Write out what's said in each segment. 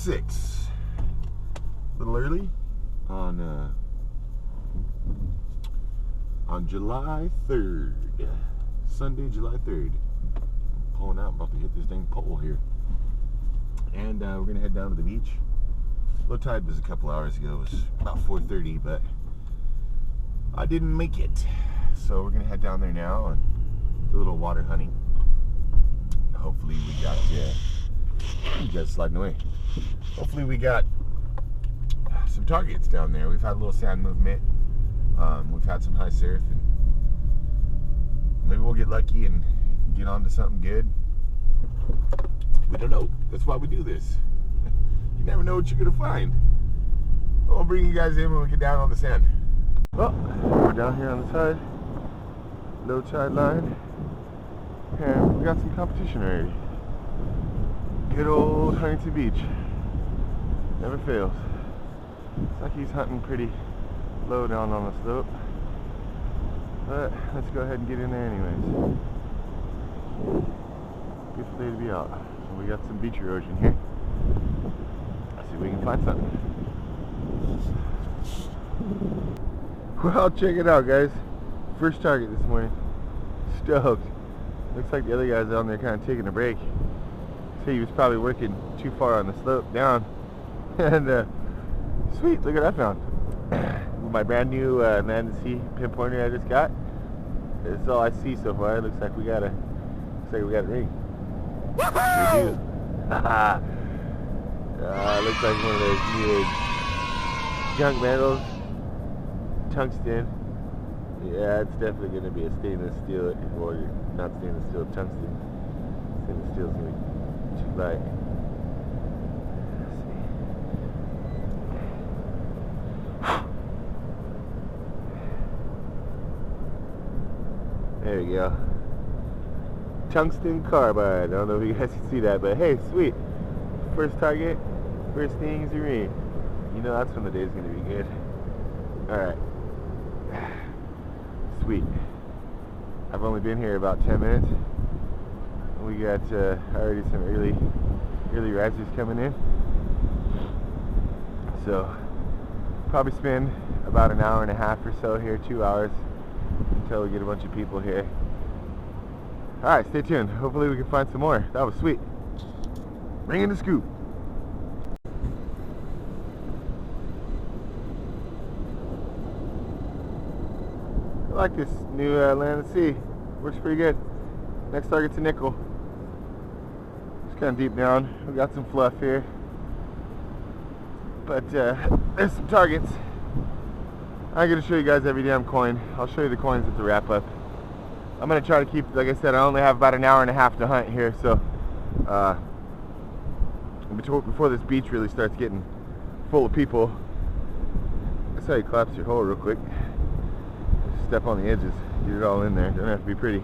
6. A little early on July 3rd. Sunday, July 3rd. I'm pulling out, I'm about to hit this dang pole here. And we're gonna head down to the beach. Low tide was a couple hours ago. It was about 4:30, but I didn't make it. So we're gonna head down there now and do a little water hunting. Hopefully we got, you guys sliding away. Hopefully we got some targets down there. We've had a little sand movement. We've had some high surf, and maybe we'll get lucky and get onto something good. We don't know. That's why we do this. You never know what you're gonna find. I'll bring you guys in when we get down on the sand. Well, we're down here on the tide, low tide line, and we got some competition already. Good old Huntington Beach. Never fails. Looks like he's hunting pretty low down on the slope. But let's go ahead and get in there anyways. Beautiful day to be out. And we got some beach erosion here. Let's see if we can find something. Well, check it out, guys. First target this morning. Stoked. Looks like the other guy's on there kind of taking a break. So he was probably working too far on the slope down. And sweet, look what I found. My brand new Land and Sea pinpointer I just got. That's all I see so far. It looks like we got a ring. We do. Looks like one of those new junk metals. Tungsten. Yeah, it's definitely going to be a stainless steel, or not stainless steel, tungsten. Stainless steel is going to be too light. There you go. Tungsten carbide. I don't know if you guys can see that, but hey, sweet. First target, first thing is a ring. You know that's when the day's going to be good. Alright. Sweet. I've only been here about 10 minutes. We got already some early risers coming in. So, probably spend about an hour and a half or so here, 2 hours, until we get a bunch of people here. Alright, stay tuned. Hopefully we can find some more. That was sweet. Bring in the scoop. I like this new Land and Sea. Works pretty good. Next target's a nickel. It's kind of deep down. We got some fluff here. But there's some targets. I'm going to show you guys every damn coin. I'll show you the coins at the wrap up. I'm going to try to keep, like I said, I only have about an hour and a half to hunt here, so before this beach really starts getting full of people. That's how you collapse your hole real quick. Step on the edges, get it all in there. Don't have to be pretty.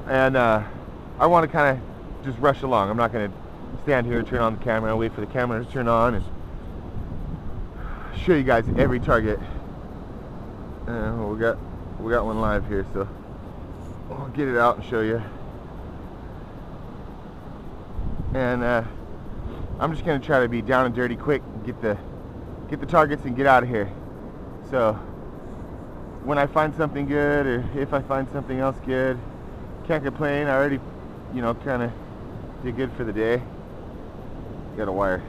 And I want to kind of just rush along. I'm not going to stand here and turn on the camera and wait for the camera to turn on and show you guys every target. Well, we got one live here, so I'll get it out and show you. And I'm just going to try to be down and dirty quick, get the targets and get out of here. So when I find something good, or if I find something else good, can't complain. I already, kind of did good for the day. Got a wire.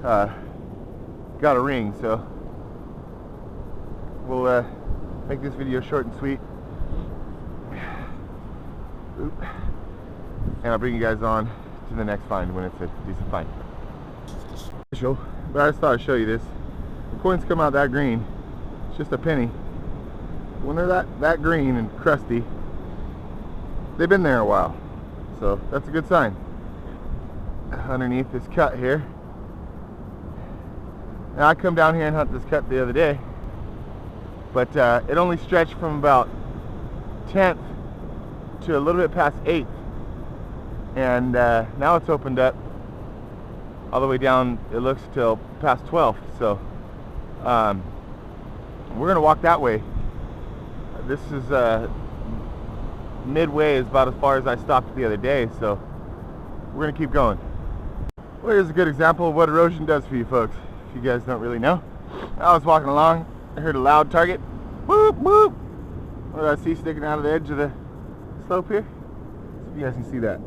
Got a ring, so we'll make this video short and sweet. Oop. And I'll bring you guys on to the next find when it's a decent find. But I just thought I'd show you this. The coins come out that green. It's just a penny. When they're that green and crusty, they've been there a while. So that's a good sign. Underneath this cut here. Now I come down here and hunt this cut the other day, but it only stretched from about 10th to a little bit past 8th, and now it's opened up all the way down, it looks, till past 12th. So we're gonna walk that way. This is midway is about as far as I stopped the other day, so we're gonna keep going. Well, here's a good example of what erosion does for you folks, if you guys don't really know. I was walking along, I heard a loud target. Whoop, whoop. What do I see sticking out of the edge of the slope here? So if you guys can see that.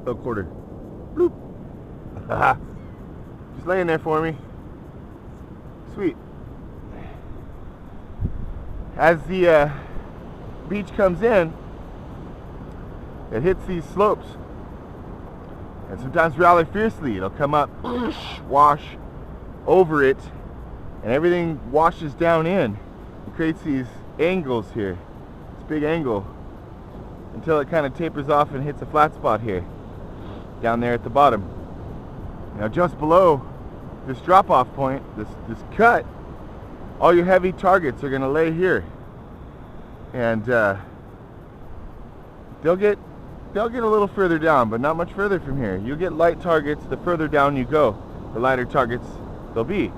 Little quarter. Bloop. Just laying there for me. Sweet. As the beach comes in, it hits these slopes. And sometimes rather fiercely. It'll come up, wash over it, and everything washes down in. It creates these angles here, this big angle, until it kind of tapers off and hits a flat spot here, down there at the bottom. Now just below this drop-off point, this cut, all your heavy targets are going to lay here, and they'll get a little further down, but not much further from here. You'll get light targets the further down you go, the lighter targets they'll be.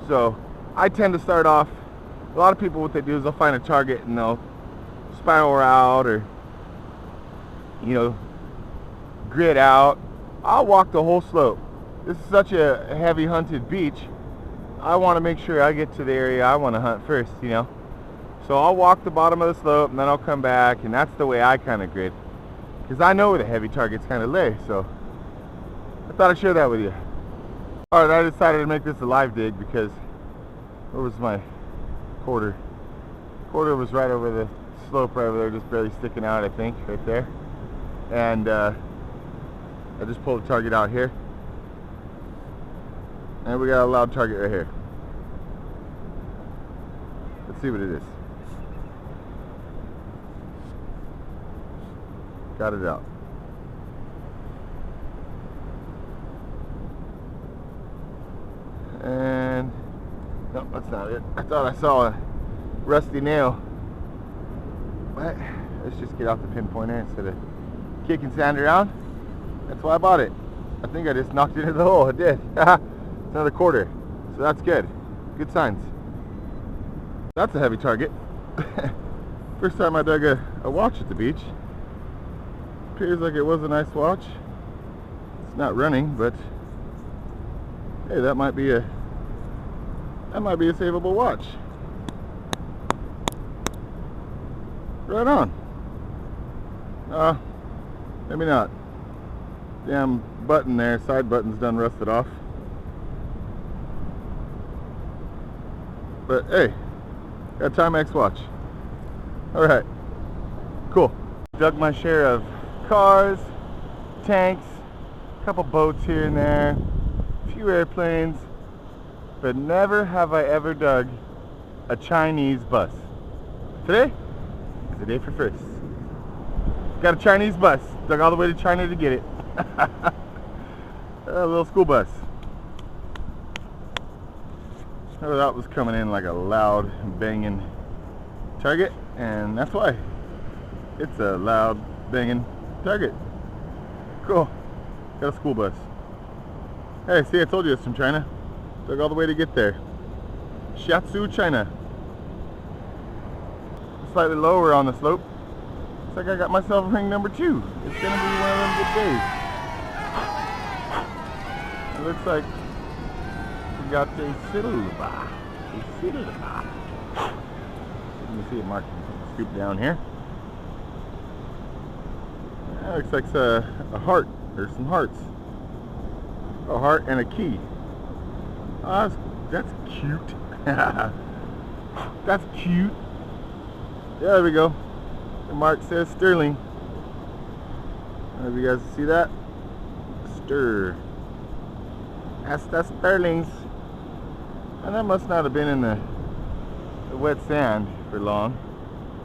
So I tend to start off, a lot of people, what they do is they'll find a target and they'll spiral out or, you know, grid out. I'll walk the whole slope. This is such a heavy hunted beach. I want to make sure I get to the area I want to hunt first, you know. So I'll walk the bottom of the slope and then I'll come back, and that's the way I kind of grid. Because I know where the heavy targets kind of lay, so I thought I'd share that with you. Alright, I decided to make this a live dig because where was my quarter? Quarter was right over the slope right over there, just barely sticking out, I think, right there. And I just pulled the target out here. And we got a loud target right here. Let's see what it is. Got it out. And no, that's not it. I thought I saw a rusty nail. But let's just get out the pinpointer instead of kicking sand around. That's why I bought it. I think I just knocked it into the hole. I did. It's another quarter. So that's good. Good signs. That's a heavy target. First time I dug a watch at the beach. Appears like it was a nice watch. It's not running, but hey, that might be a savable watch. Right on. Maybe not. Damn button there, side button's done rusted off. But hey, got a Timex watch. Alright, cool. Dug my share of cars, tanks, a couple boats here and there, a few airplanes, but never have I ever dug a Chinese bus. Today is the day for firsts. Got a Chinese bus, dug all the way to China to get it. A little school bus. Oh, that was coming in like a loud banging target, and that's why it's a loud banging target. Cool. Got a school bus. Hey, see, I told you it's from China. Dug all the way to get there. Shiatsu, China. Slightly lower on the slope. Looks like I got myself ring number 2. It's gonna be one of them good days. It looks like we got a silver. You can see it marked. Scoop down here. That looks like a heart. There's some hearts. A heart and a key. Oh, that's cute. That's cute. Yeah, there we go. The mark says sterling. I don't know if you guys see that. Stir. That's sterlings. And that must not have been in the wet sand for long.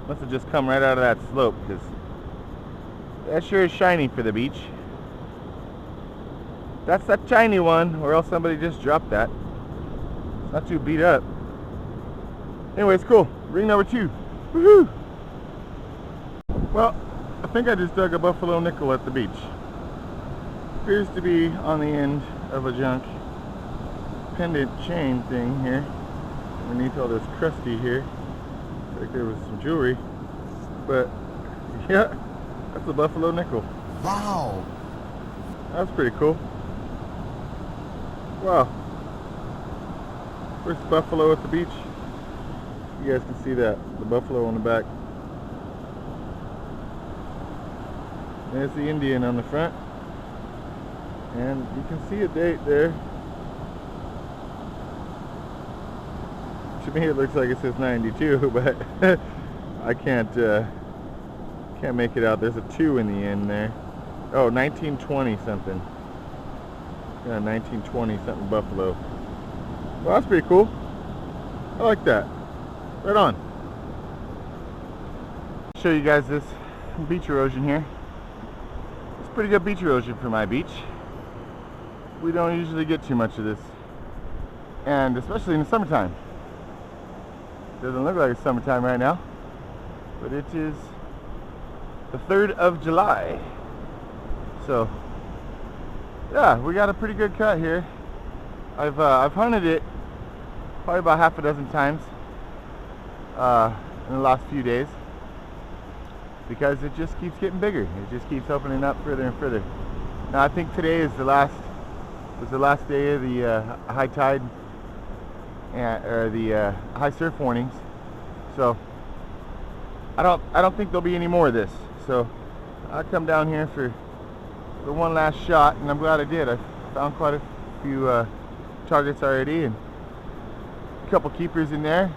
Must have just come right out of that slope, because that sure is shiny for the beach. That's that shiny one, or else somebody just dropped that. It's not too beat up. Anyway, it's cool. Ring number 2. Woohoo! Well, I think I just dug a buffalo nickel at the beach. Appears to be on the end of a junk pendant chain thing here. Underneath all this crusty here. Looks like there was some jewelry. But, yeah, that's a buffalo nickel. Wow! That's pretty cool. Wow. First buffalo at the beach. You guys can see that, the buffalo on the back. There's the Indian on the front. And you can see a date there. To me it looks like it says 92, but I can't make it out. There's a 2 in the end there. Oh, 1920 something. Yeah, 1920 something buffalo. Well, that's pretty cool. I like that. Right on. Show you guys this beach erosion here. It's pretty good beach erosion for my beach. We don't usually get too much of this, and especially in the summertime. Doesn't look like it's summertime right now, but it is the 3rd of July. So yeah, we got a pretty good cut here. I've hunted it probably about half a dozen times in the last few days, because it just keeps getting bigger. It just keeps opening up further and further. Now I think today is the last day of the high tide or the high surf warnings. So I don't think there'll be any more of this. So I'll come down here for one last shot, and I'm glad I did. I found quite a few targets already, and a couple keepers in there.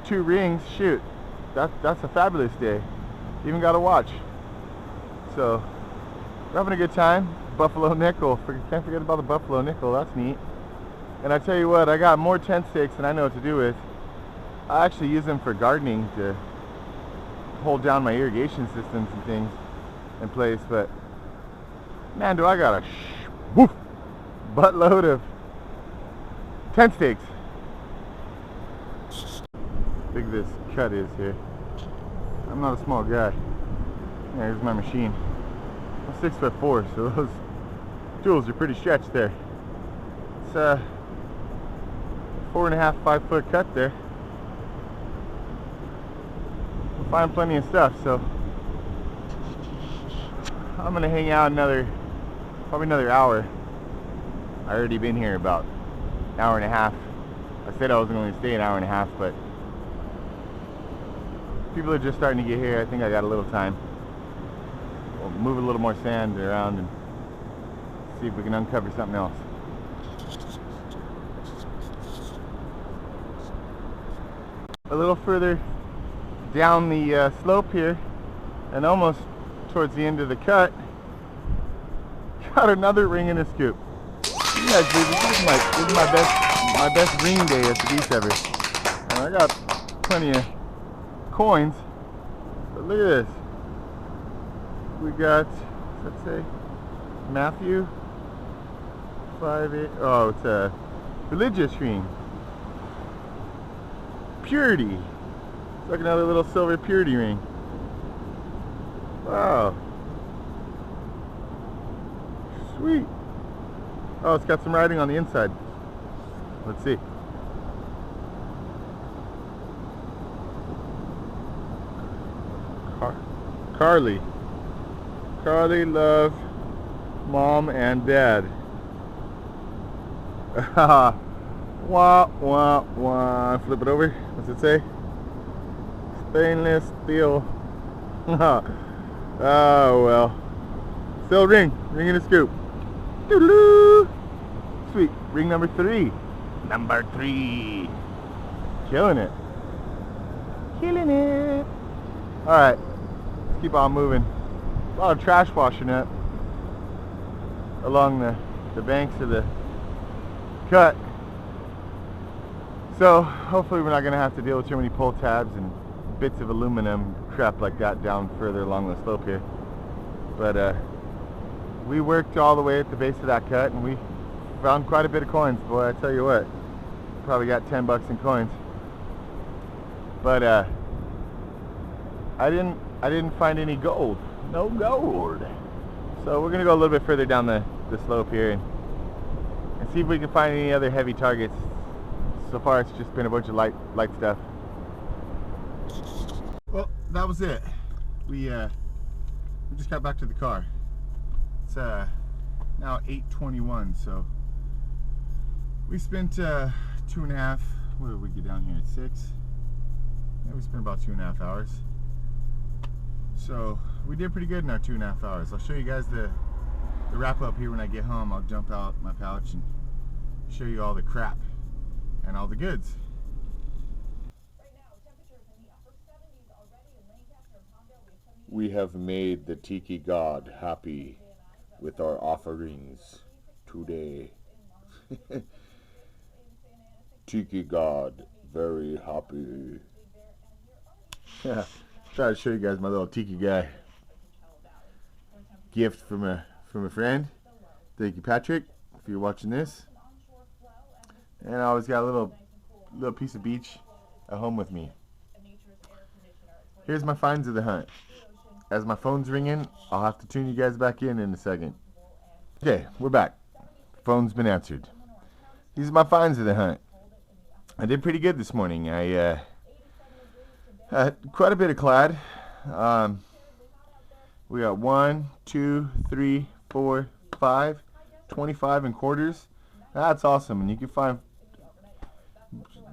2 rings. Shoot, that's a fabulous day. Even got a watch. So we're having a good time. Buffalo nickel. Can't forget about the buffalo nickel. That's neat. And I tell you what, I got more tent stakes than I know what to do with. I actually use them for gardening to hold down my irrigation systems and things in place. But man, do I got a buttload of tent stakes. How big this cut is here. I'm not a small guy. There's my machine. I'm 6'4", so those tools are pretty stretched there. It's a 4.5, 5 foot cut there. We'll find plenty of stuff, so I'm gonna hang out probably another hour. I already been here about an hour and a half. I said I was going to stay an hour and a half, but people are just starting to get here. I think I got a little time. We'll move a little more sand around and see if we can uncover something else. A little further down the slope here, and almost towards the end of the cut, got another ring and a scoop. You guys, this is my best ring day at the beach ever. And I got plenty of coins, but look at this. We got, let's say, Matthew 5-8. Oh, it's a religious ring. Purity. It's like another little silver purity ring. Wow. Sweet. Oh, it's got some writing on the inside. Let's see. Carly. Carly, love, mom and dad. Wah, wah, wah. Flip it over. What's it say? Stainless steel. Oh, well. Still ring. Ring and a scoop. Doodaloo. Sweet. Ring number 3. Number 3. Killing it. Killing it. Alright. Let's keep on moving. A lot of trash washing up along the banks of the cut. So hopefully we're not going to have to deal with too many pull tabs and bits of aluminum crap like that down further along the slope here. But we worked all the way at the base of that cut, and we found quite a bit of coins. Boy, I tell you what, probably got 10 bucks in coins. But I didn't find any gold. No gold. So we're gonna go a little bit further down the slope here and see if we can find any other heavy targets. So far it's just been a bunch of light stuff. Well, that was it. We just got back to the car. It's now 8:21, so we spent 2.5, what did we get down here at 6? Yeah, we spent about 2.5 hours. So we did pretty good in our 2.5 hours. I'll show you guys the wrap up here when I get home. I'll jump out my pouch and show you all the crap and all the goods. We have made the Tiki God happy with our offerings today. Tiki God very happy. Try to show you guys my little tiki guy. Gift from a friend. Thank you, Patrick, if you're watching this. And I always got a little piece of beach at home with me. Here's my finds of the hunt. As my phone's ringing, I'll have to tune you guys back in a second. Okay, we're back. Phone's been answered. These are my finds of the hunt. I did pretty good this morning. I quite a bit of clad. We got 1, 2, 3, 4, 5, 25 and quarters. That's awesome. And you can find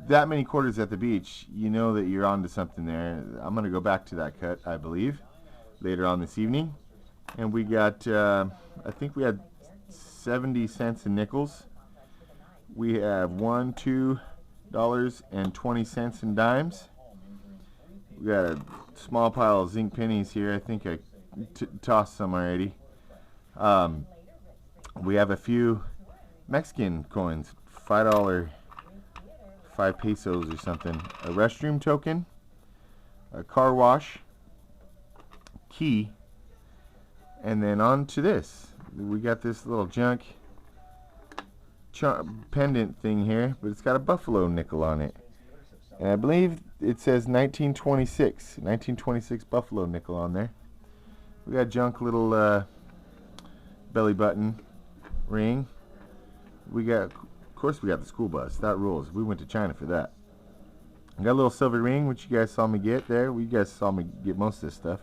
that many quarters at the beach. You know that you're onto something there. I'm going to go back to that cut, I believe, later on this evening. And we got, I think we had 70 cents in nickels. We have $1, $2 in dimes. We got a small pile of zinc pennies here. I think I tossed some already. We have a few Mexican coins, $5, 5 pesos or something. A restroom token, a car wash, key, and then on to this. We got this little junk pendant thing here, but it's got a buffalo nickel on it. And I believe it says 1926 buffalo nickel on there. We got junk little belly button ring. We got, of course, we got the school bus. That rules. We went to China for that. I got a little silver ring, which you guys saw me get there. You guys saw me get most of this stuff.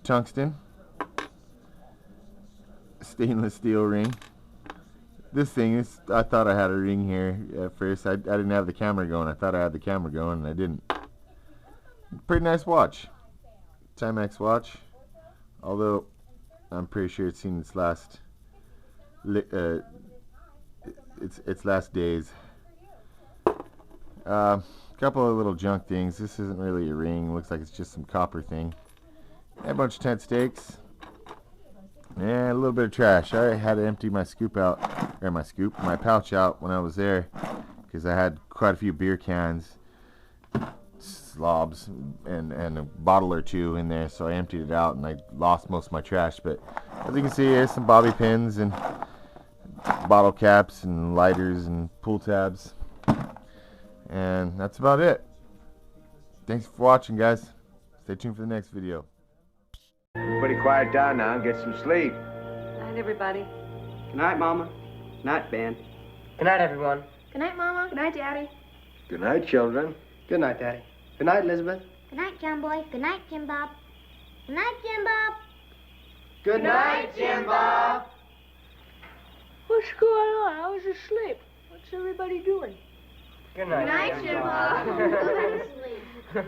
Tungsten. Stainless steel ring. This thing is, I thought I had a ring here at first. I didn't have the camera going. I thought I had the camera going, and I didn't. Pretty nice watch. Timex watch. Although, I'm pretty sure it's seen its last last days. Couple of little junk things. This isn't really a ring. Looks like it's just some copper thing. And a bunch of tent stakes. And a little bit of trash. I had to empty my my pouch out when I was there, because I had quite a few beer cans, slobs, and a bottle or two in there, so I emptied it out and I lost most of my trash. But as you can see, here's some bobby pins and bottle caps and lighters and pull tabs, and that's about it. Thanks for watching, guys. Stay tuned for the next video. Everybody quiet down now and get some sleep. Night, everybody. Good night, Mama. Good night, Ben. Good night, everyone. Good night, Mama. Good night, Daddy. Good night, children. Good night, Daddy. Good night, Elizabeth. Good night, John Boy. Good night, Jim Bob. Good night, Jim Bob. Good night, Jim Bob. What's going on? I was asleep. What's everybody doing? Good night. Good night, Jim Bob. Go to sleep.